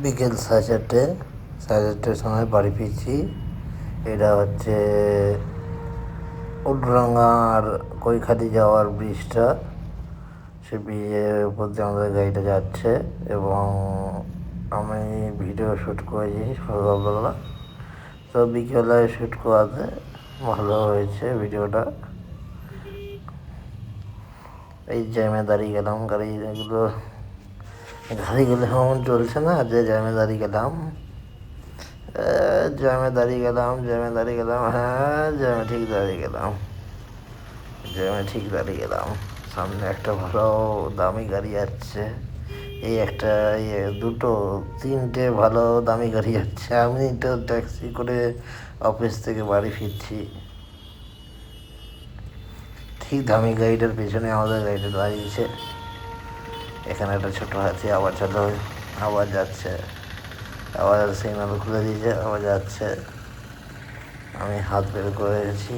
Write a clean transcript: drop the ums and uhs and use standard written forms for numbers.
বিকেল 4:30, 4:30টার সময় বাড়ি ফিরছি। এটা হচ্ছে উডরাঙ্গা আর কৈখালি যাওয়ার ব্রিজটা। সে ব্রিজের উপর দিয়ে আমাদের গাড়িটা যাচ্ছে এবং আমি ভিডিও শ্যুট করেছি সকালবেলা। তো বিকেলে শ্যুট করাতে ভালো হয়েছে ভিডিওটা। এই জ্যামে দাঁড়িয়ে গেলাম, গাড়িগুলো এমন চলছে না যে জ্যামে দাঁড়িয়ে গেলাম। জ্যামে দাঁড়িয়ে গেলাম, হ্যাঁ জ্যামে ঠিক দাঁড়িয়ে গেলাম। সামনে একটা ভালো দামি গাড়ি যাচ্ছে, এই একটা দুটো তিনটে ভালো দামি গাড়ি যাচ্ছে। আমি তো ট্যাক্সি করে অফিস থেকে বাড়ি ফিরছি। ঠিক দামি গাড়িটার পেছনে আমাদের গাড়িটা দাঁড়িয়েছে। এখানে একটা ছোট হাতি আবার যাচ্ছে, আবার সিগন্যাল খুলে দিয়েছে, আবার যাচ্ছে। আমি হাত বের করে রেখেছি।